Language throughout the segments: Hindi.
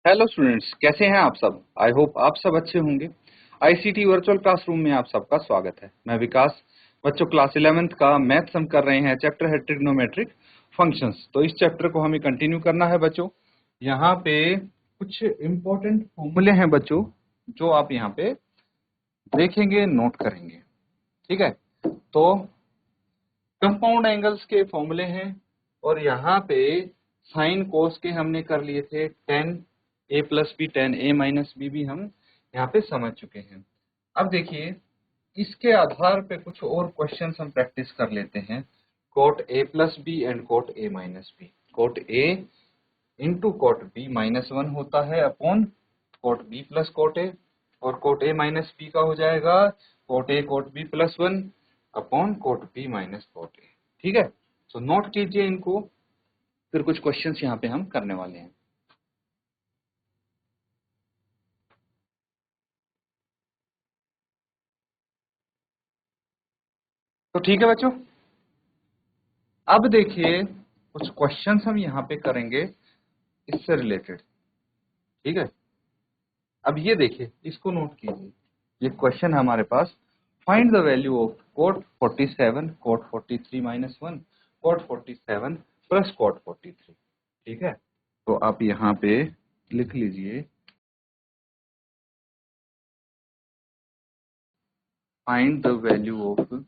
हेलो स्टूडेंट्स, कैसे हैं आप सब। आई होप आप सब अच्छे होंगे। आईसीटी वर्चुअल क्लासरूम में आप सबका स्वागत है। मैं विकास। बच्चों, क्लास 11th का मैथ्स हम कर रहे हैं। चैप्टर है ट्रिग्नोमेट्रिक फंक्शंस। तो इस चैप्टर को हमें कंटिन्यू करना है बच्चों। यहाँ पे कुछ इंपॉर्टेंट फॉर्मूले हैं बच्चों, जो आप यहाँ पे देखेंगे, नोट करेंगे। ठीक है, तो कंपाउंड एंगल्स के फॉर्मूले हैं और यहाँ पे साइन कोस के हमने कर लिए थे। tan a plus b, tan a minus b भी हम यहाँ पे समझ चुके हैं। अब देखिए, इसके आधार पे कुछ और क्वेश्चंस हम प्रैक्टिस कर लेते हैं। cot a plus b and cot a minus b. cot a into cot b minus 1 होता है upon cot b plus cot a, और cot a माइनस b का हो जाएगा cot a cot b plus 1 upon cot b minus cot a। ठीक है, तो नोट कीजिए इनको, फिर कुछ क्वेश्चंस यहाँ पे हम करने वाले हैं। तो ठीक है बच्चों, अब देखिए कुछ क्वेश्चंस हम यहाँ पे करेंगे इससे रिलेटेड। ठीक है, अब ये देखिए, इसको नोट कीजिए। ये क्वेश्चन है हमारे पास, find the value of cot 47 cot 43 minus 1 cot 47 plus cot 43। ठीक है, तो आप यहाँ पे लिख लीजिए, find the value of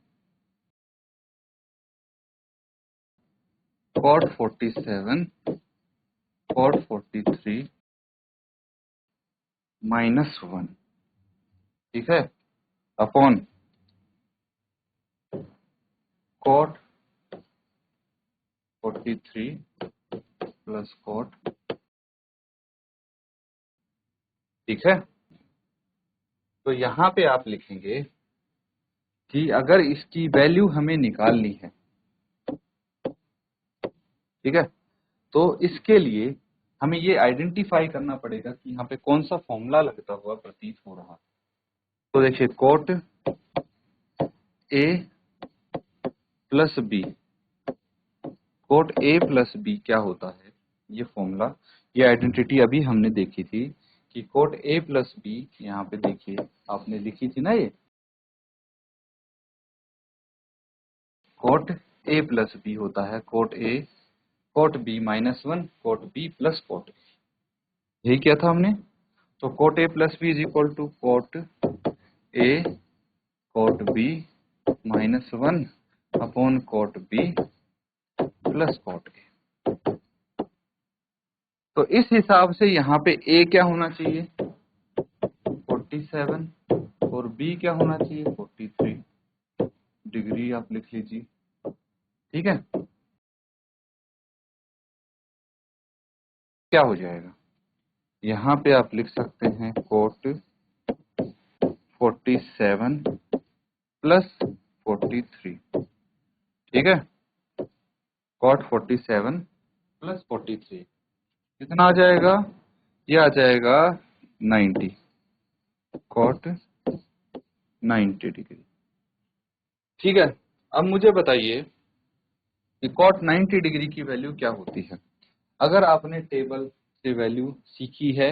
cot 47 cot 43 minus 1। ठीक है, अपॉन cot 43 प्लस cot। ठीक है, तो यहाँ पे आप लिखेंगे कि अगर इसकी वैल्यू हमें निकालनी है, ठीक है, तो इसके लिए हमें ये आइडेंटिफाई करना पड़ेगा कि यहाँ पे कौन सा फॉर्मूला लगता हुआ प्रतीत हो रहा है। तो देखिए, cot a plus b, cot a plus b क्या होता है, ये फॉर्मूला, ये आइडेंटिटी अभी हमने देखी थी कि cot a प्लस बी, यहाँ पे देखिए आपने लिखी थी ना, ये cot a प्लस बी होता है cot a cot b minus 1 cot b plus cot a। यही क्या था हमने, तो cot a plus b is equal to cot a cot b minus 1 upon cot b plus cot a। तो इस हिसाब से यहाँ पे a क्या होना चाहिए, 47, और b क्या होना चाहिए, 43 डिग्री आप लिख लीजिए। ठीक है, क्या हो जाएगा, यहाँ पे आप लिख सकते हैं cot 47 प्लस 43। ठीक है, cot 47 प्लस 43 कितना आ जाएगा, ये आ जाएगा 90, cot 90 डिग्री। ठीक है, अब मुझे बताइए कि cot 90 डिग्री की वैल्यू क्या होती है। अगर आपने टेबल से वैल्यू सीखी है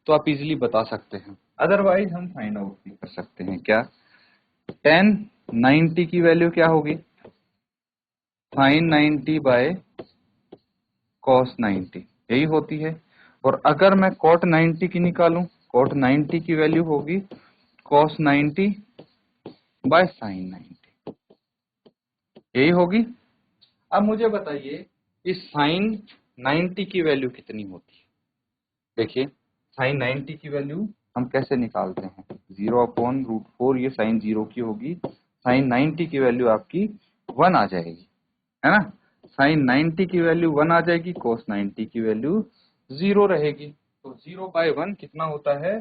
तो आप इजीली बता सकते हैं, अदरवाइज हम फाइंड आउट भी कर सकते हैं। क्या, tan 90 की वैल्यू क्या होगी, sin 90 बाय cos 90, यही होती है। और अगर मैं cot 90 की निकालूं, cot 90 की वैल्यू होगी cos 90 बाय sin 90, यही होगी। अब मुझे बताइए इस sin 90 की वैल्यू कितनी होती है। देखिए, sin 90 की वैल्यू हम कैसे निकालते हैं, 0/√4, ये sin 0 की होगी। sin 90 की वैल्यू आपकी 1 आ जाएगी, है ना। sin 90 की वैल्यू 1 आ जाएगी, cos 90 की वैल्यू 0 रहेगी। तो 0/1 कितना होता है,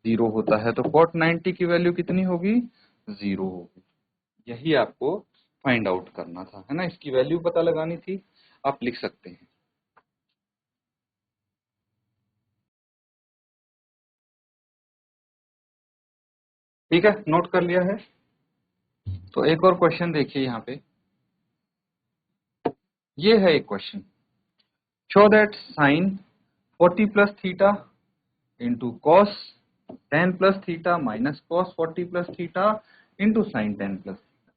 0 होता है। तो cot 90 की वैल्यू कितनी होगी, 0 होगी। यही आपको फाइंड आउट करना था, है ना, इसकी वैल्यू पता लगानी थी। आप लिख सकते हैं। ठीक है, नोट कर लिया है। तो एक और क्वेश्चन देखिए यहाँ पे, ये है एक question, show that sine 40 plus theta into cos 10 plus theta minus cos 40 plus theta into sine 10 plus theta.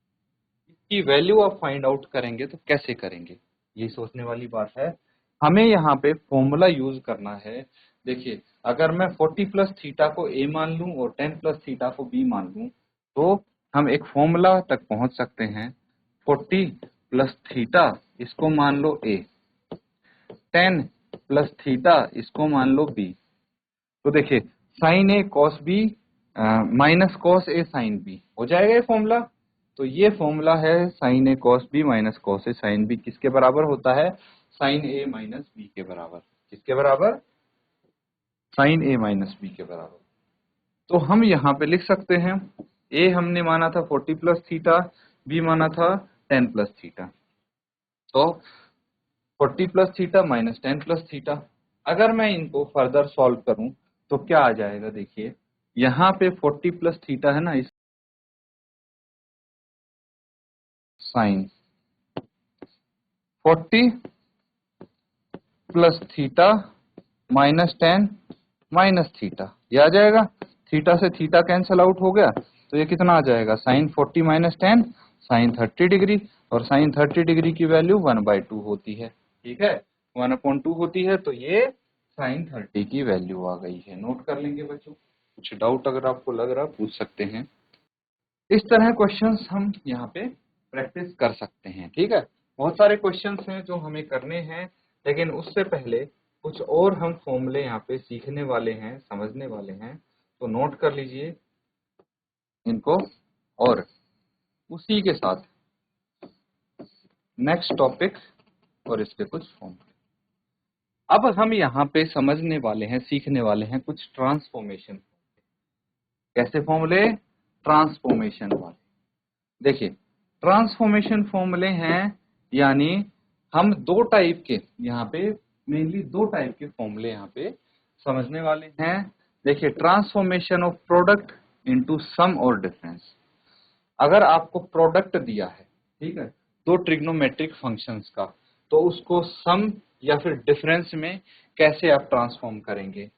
इसकी वैल्यू आप फाइंड आउट करेंगे तो कैसे करेंगे, ये सोचने वाली बात है। हमें यहाँ पे फॉर्मूला यूज करना है। देखिए, अगर मैं 40 प्लस थीटा को a मान लूं और 10 प्लस थीटा को b मान लूं तो हम एक फॉर्मूला तक पहुंच सकते हैं। 40 प्लस थीटा इसको मान लो a, 10 प्लस थीटा इसको मान लो b। तो देखिए, sine A cos B minus cos A sine B हो जाएगा ये फॉर्मूला। तो ये फॉर्मूला है sign A cos B minus cos A sine B किसके बराबर होता है, साइन ए माइनस बी के बराबर। किसके बराबर, साइन ए माइनस बी के बराबर। तो हम यहाँ पे लिख सकते हैं, ए हमने माना था 40 प्लस थीटा, बी माना था 10 प्लस थीटा। तो 40 plus theta minus 10 plus theta, अगर मैं इनको फर्दर सॉल्व करूं तो क्या आ जाएगा। देखिए, यहाँ पे 40 प्लस थीटा है ना, इस sine 40 plus theta minus 10 minus theta, ये आ जाएगा। थीटा से थीटा कैंसिल आउट हो गया तो ये कितना आ जाएगा, साइन 40 माइनस 10 साइन 30 डिग्री, और साइन 30 डिग्री की वैल्यू 1/2 होती है। ठीक है, 1/2 होती है, तो ये साइन 30 की वैल्यू आ गई है। नोट कर लेंगे बच्चों, कुछ डाउट अगर आपको लग रहा पूछ सकते हैं। इस तरह क्वेश्चंस हम यहाँ पे प्रैक्टिस कर सकते हैं। ठीक है, बहुत सारे क्वेश्चंस हैं जो हमें करने हैं, लेकिन उससे पहले कुछ और हम फॉर्मूले यहाँ पे सीखने वाले हैं, समझने वाले हैं। तो नोट कर लीजिए इनको, और उसी के साथ नेक्स्ट टॉपिक और इसके कुछ फॉर्मूले। अब हम यहाँ पे समझने वाले हैं, सीखने वाले हैं कुछ ट्रांसफॉर्मेशन। कैसे फॉर्मूले, ट्रांसफॉर्मेशन वाले। देखिए, ट्रांसफॉर्मेशन फॉर्मूले हैं, यानी हम दो टाइप के यहाँ पे, मेनली दो टाइप के फॉर्मूले यहाँ पे समझने वाले हैं। देखिए, transformation of product into some और डिफरेंस। अगर आपको प्रोडक्ट दिया है, ठीक है, दो ट्रिग्नोमेट्रिक फंक्शंस का, तो उसको सम या फिर डिफरेंस में कैसे आप ट्रांसफॉर्म करेंगे।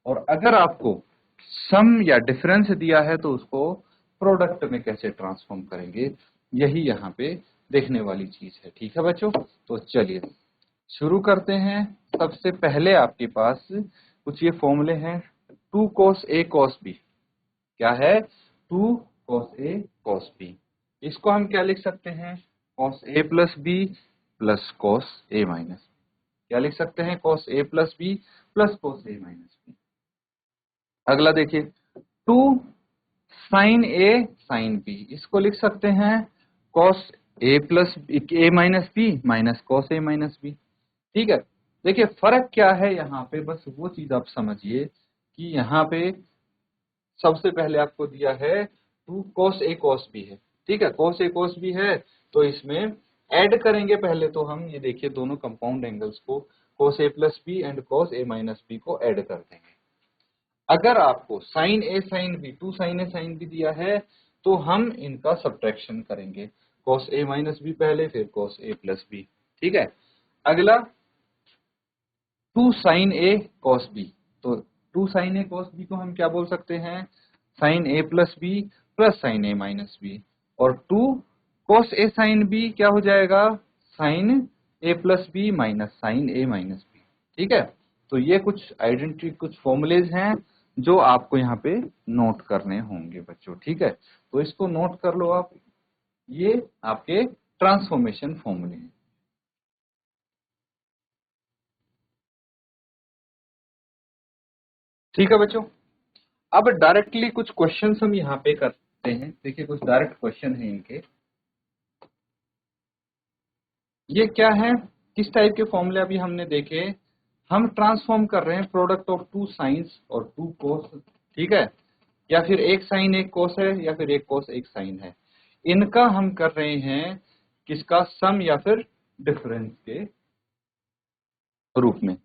और अगर आपको सम या डिफरेंस दिया है तो उसको प्रोडक्ट में कैसे ट्रांसफॉर्म करेंगे, यही यहाँ पे देखने वाली चीज है। ठीक है बच्चों, तो चलिए शुरू करते हैं। सबसे पहले आपके पास कुछ ये फॉर्मूले हैं, 2 cos a cos b। क्या है, 2 cos a cos b। इसको हम क्या लिख सकते हैं, cos a plus b plus cos a माइनस b। क्या लिख सकते हैं, cos a plus b plus cos a माइनस b। अगला देखिए, 2 sin a sin b, इसको लिख सकते हैं cos a प्लस a माइनस b माइनस cos a माइनस b। ठीक है, देखिए फर्क क्या है यहाँ पे, बस वो चीज आप समझिए कि यहाँ पे सबसे पहले आपको दिया है 2 cos a cos b है। ठीक है, cos a cos b है, तो इसमें ऐड करेंगे पहले तो हम, ये देखिए दोनों कंपाउंड एंगल्स को, cos a plus b and cos a माइनस b को ऐड कर देंगे। अगर आपको sin a sin b, 2 sin a sin b दिया है, तो हम इनका सब्ट्रैक्शन करेंगे, cos a माइनस b पहले, फिर cos a प्लस b। ठीक है, अगला 2 sin a cos b, तो 2 sin a cos b को हम क्या बोल सकते हैं, sin a plus b plus sin a माइनस b। और 2 cos a sin b क्या हो जाएगा, sin a plus b minus sin a माइनस b। ठीक है, तो ये कुछ आइडेंटिटी, कुछ फॉर्मूलेज हैं जो आपको यहाँ पे नोट करने होंगे बच्चों। ठीक है, तो इसको नोट कर लो आप, ये आपके ट्रांसफॉर्मेशन फॉर्मूले हैं। ठीक है बच्चों, अब डायरेक्टली कुछ क्वेश्चंस हम यहाँ पे करते हैं। देखिए, कुछ डायरेक्ट क्वेश्चन है इनके। ये क्या है, किस टाइप के फॉर्मूले अभी हमने देखे, हम ट्रांसफॉर्म कर रहे हैं प्रोडक्ट ऑफ 2 साइंस और 2 कोस। ठीक है, या फिर एक साइन एक कोस है, या फिर एक कोस एक साइन है, इनका हम कर रहे हैं किसका, सम या फिर डिफरेंस के रूप में।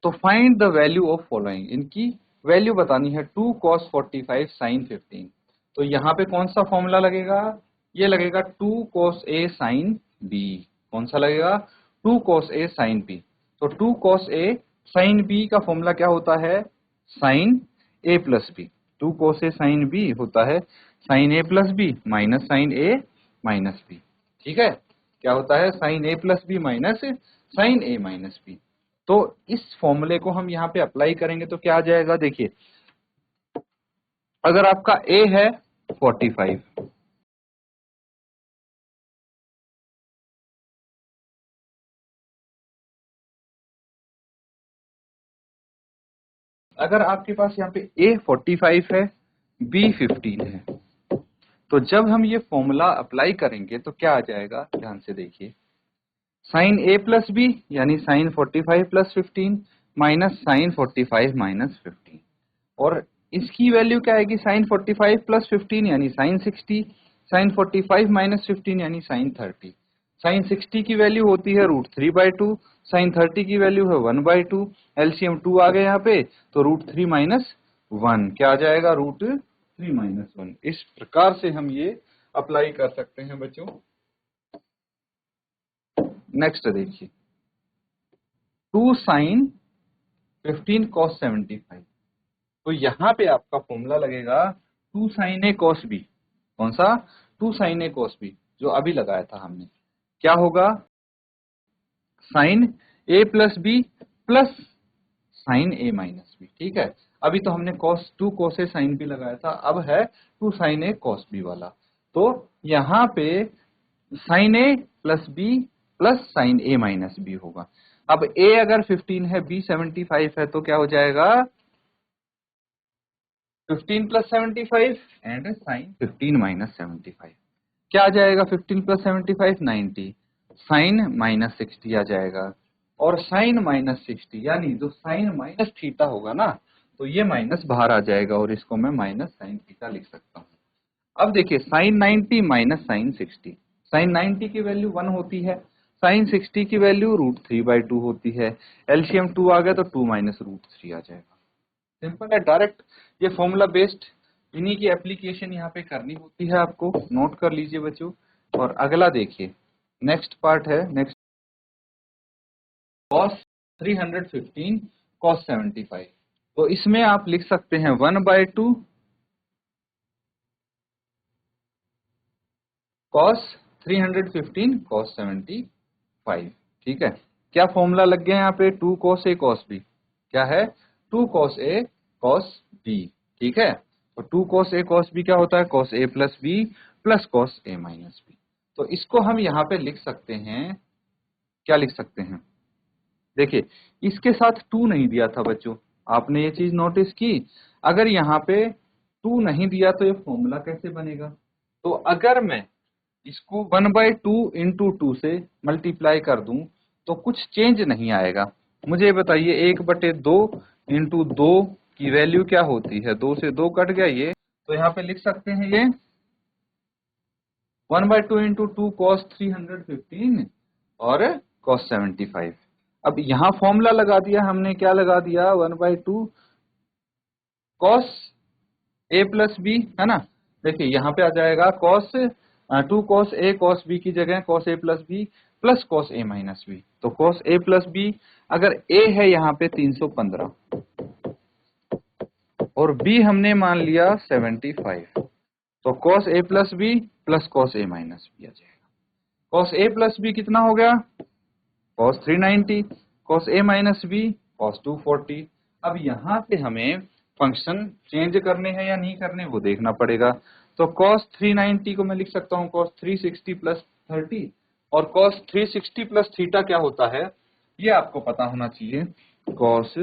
तो find the value of following, इनकी वैल्यू बतानी है। 2 cos 45 sin 15, तो यहाँ पे कौन सा फॉर्मूला लगेगा, ये लगेगा 2 cos a sin b। कौन सा लगेगा, 2 cos a sin b। तो 2 cos a sin b का फॉर्मूला क्या होता है, sign a plus B, 2 cos A sine B होता है sign a plus B minus sign A minus B. ठीक है, क्या होता है sign a plus B minus sign A minus b. तो इस फॉर्मूले को हम यहाँ पे अप्लाई करेंगे तो क्या आ जाएगा, देखिए अगर आपका ए है 45, अगर आपके पास यहाँ पे ए 45 है, बी 15 है, तो जब हम ये फॉर्मूला अप्लाई करेंगे तो क्या आ जाएगा, ध्यान से देखिए, साइन ए प्लस बी यानी sine 45 plus 15 minus sine 45 minus 15, और इसकी वैल्यू क्या आएगी, साइन 45 प्लस 15 यानी साइन 60, साइन 45 माइनस 15 यानी साइन 30। साइन 60 की वैल्यू होती है √3/2, साइन 30 की वैल्यू है 1/2, एलसीएम 2 आ गया यहाँ पे, तो √3 माइनस 1 क्या आ जाएगा, √3 माइनस 1। इस प्रकार से हम ये अप्लाई कर सकते हैं बच्चों। नेक्स्ट देखिए, 2 साइन 15 cos 75, तो यहाँ पे आपका फॉर्मूला लगेगा 2 साइन ए कॉस बी, कौन सा, 2 साइन ए कॉस बी जो अभी लगाया था हमने, क्या होगा, sign a plus B plus sign A minus B. ठीक है, अभी तो हमने cos 2 cos ए साइन बी लगाया था, अब है 2 साइन ए कॉस बी वाला, तो यहाँ पे sign a plus B plus sign A minus B होगा। अब ए अगर 15 है, बी 75 है, तो क्या हो जाएगा, 15 प्लस 75 एंड साइन 15 माइनस 75, क्या आ जाएगा, 15 प्लस 75 90, साइन माइनस 60 आ जाएगा, और साइन माइनस 60 यानी जो साइन माइनस थीटा होगा ना, तो ये माइनस बाहर आ जाएगा और इसको मैं माइनस साइन थीटा लिख सकता हूँ। अब देखिए साइन 90 माइनस साइन 60, साइन 90 की वैल्यू 1 होती है, साइन 60 की वैल्यू √3/2 होती है, एलसीएम 2 आ गया तो 2 माइनस √3 आ जाएगा। सिंपल है, डायरेक्ट ये फॉर्मूला बेस्ड इन्हीं की एप्लीकेशन यहाँ पे करनी होती है, आपको नोट कर लीजिए बच्चों। और अगला देखिए, नेक्स्ट पार्ट है, नेक्स्ट cos 315 cos 75, तो इसमें आप लिख सकते हैं 1/2 cos 315 cos 75। ठीक है, क्या फॉर्मूला लग गया यहाँ पे, 2 cos a cos b, क्या है, 2 cos a cos b। ठीक है, तो 2 cos a cos b क्या होता है, cos a plus b plus cos a माइनस b। तो इसको हम यहाँ पे लिख सकते हैं, क्या लिख सकते हैं, देखिए इसके साथ 2 नहीं दिया था बच्चों, आपने ये चीज नोटिस की, अगर यहाँ पे 2 नहीं दिया तो ये फॉर्मूला कैसे बनेगा, तो अगर मैं इसको 1/2 इंटू 2 से मल्टीप्लाई कर दूं तो कुछ चेंज नहीं आएगा। मुझे बताइए 1/2 इंटू 2 की वैल्यू क्या होती है, 2 से 2 कट गया ये, तो यहाँ पे लिख सकते हैं ये 1/2 इंटू 2 cos 315 और cos 75। अब यहाँ फॉर्मूला लगा दिया हमने, क्या लगा दिया, 1/2 cos a प्लस बी, है ना, देखिए यहाँ पे आ जाएगा two cos a cos b की जगह cos a plus B plus cos a minus b, तो cos a प्लस बी, अगर a है यहाँ पे 315 और b हमने मान लिया 75, तो cos a plus B plus cos a minus B आ जाएगा। cos a प्लस बी कितना हो गया, cos 390, cos a minus b cos 240। अब यहाँ पे हमें फंक्शन चेंज करने हैं या नहीं करने वो देखना पड़ेगा, तो cos 390 को मैं लिख सकता हूँ cos 360 प्लस 30, और cos 360 प्लस थीटा क्या होता है ये आपको पता होना चाहिए, cos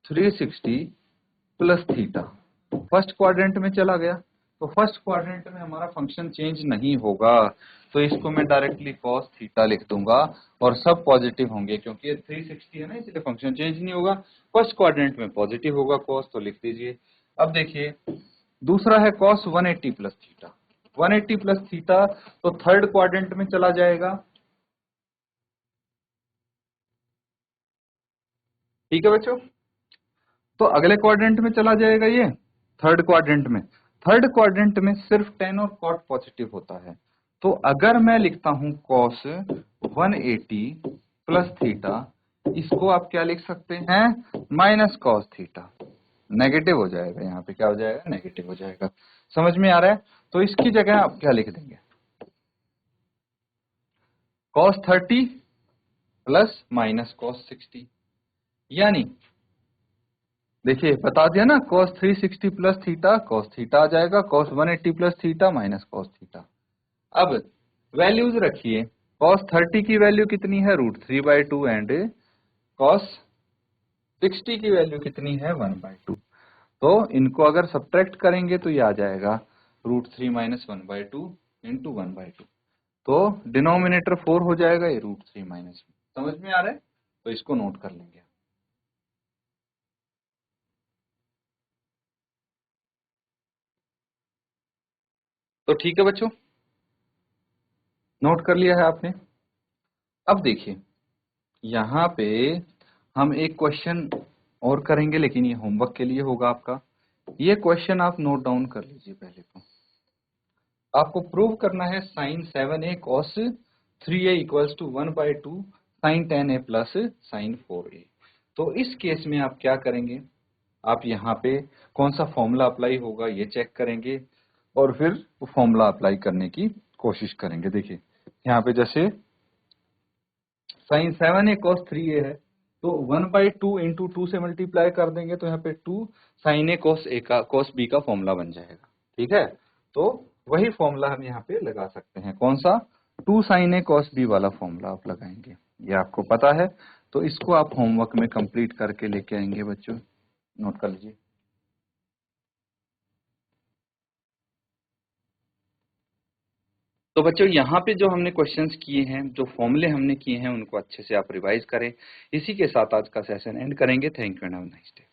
360 plus theta first quadrant में चला गया, तो फर्स्ट क्वाड्रेंट में हमारा फंक्शन चेंज नहीं होगा, तो इसको मैं डायरेक्टली cos थीटा लिख दूंगा और सब पॉजिटिव होंगे, क्योंकि ये 360 है ना, इसलिए फंक्शन चेंज नहीं होगा, फर्स्ट क्वाड्रेंट में पॉजिटिव होगा cos, तो लिख दीजिए। अब देखिए दूसरा है cos 180 plus theta, 180 plus theta तो थर्ड क्वाड्रेंट में चला जाएगा। ठीक है बच्चों, तो अगले क्वाड्रेंट में चला जाएगा ये, थर्ड क्वाड्रेंट में, थर्ड क्वाड्रेंट में सिर्फ tan और cot पॉजिटिव होता है, तो अगर मैं लिखता हूं cos 180 प्लस थीटा, इसको आप क्या लिख सकते हैं, माइनस कॉस थीटा, नेगेटिव हो जाएगा, यहाँ पे क्या हो जाएगा, नेगेटिव हो जाएगा। समझ में आ रहा है? तो इसकी जगह आप क्या लिख देंगे, cos 30 प्लस माइनस cos 60, यानी देखिए बता दिया ना, cos 360 plus theta cos theta आ जाएगा, cos 180 plus theta minus cos theta. अब वैल्यूज रखिए, cos 30 की वैल्यू कितनी है, √3/2 एंड cos 60 की वैल्यू कितनी है, 1/2। तो इनको अगर सब्ट्रैक्ट करेंगे तो ये आ जाएगा √3 माइनस 1/2 इंटू 1/2। तो डिनोमिनेटर 4 हो जाएगा, ये √3 माइनस। समझ में आ रहा है? तो इसको नोट कर लेंगे। तो ठीक है बच्चों, नोट कर लिया है आपने। अब देखिए यहाँ पे हम एक क्वेश्चन और करेंगे, लेकिन ये होमवर्क के लिए होगा आपका। ये क्वेश्चन आप नोट डाउन कर लीजिए। पहले तो आपको प्रूव करना है sin 7a cos 3a equals to 1/2 sin 10a प्लस sin 4a। तो इस केस में आप क्या करेंगे, आप यहाँ पे कौन सा फॉर्मूला अप्लाई होगा ये चेक करेंगे, और फिर वो फॉर्मूला अप्लाई करने की कोशिश करेंगे। देखिए यहाँ पे जैसे sin 7a cos 3a है, तो 1/2 इंटू 2 से मल्टीप्लाई कर देंगे, तो यहाँ पे 2 sin a cos b का फॉर्मूला बन जाएगा। ठीक है, तो वही फॉर्मूला हम यहाँ पे लगा सकते हैं। कौन सा, 2 sin a cos b वाला फॉर्मूला आप लगाएंगे, ये आपको पता है। तो इसको आप होमवर्क में कंप्लीट करके लेके आएंगे बच्चों, नोट कर लीजिए। तो बच्चों यहाँ पे जो हमने क्वेश्चंस किए हैं, जो फॉर्मूले हमने किए हैं, उनको अच्छे से आप रिवाइज करें। इसी के साथ आज का सेशन एंड करेंगे। Thank you and have a nice day.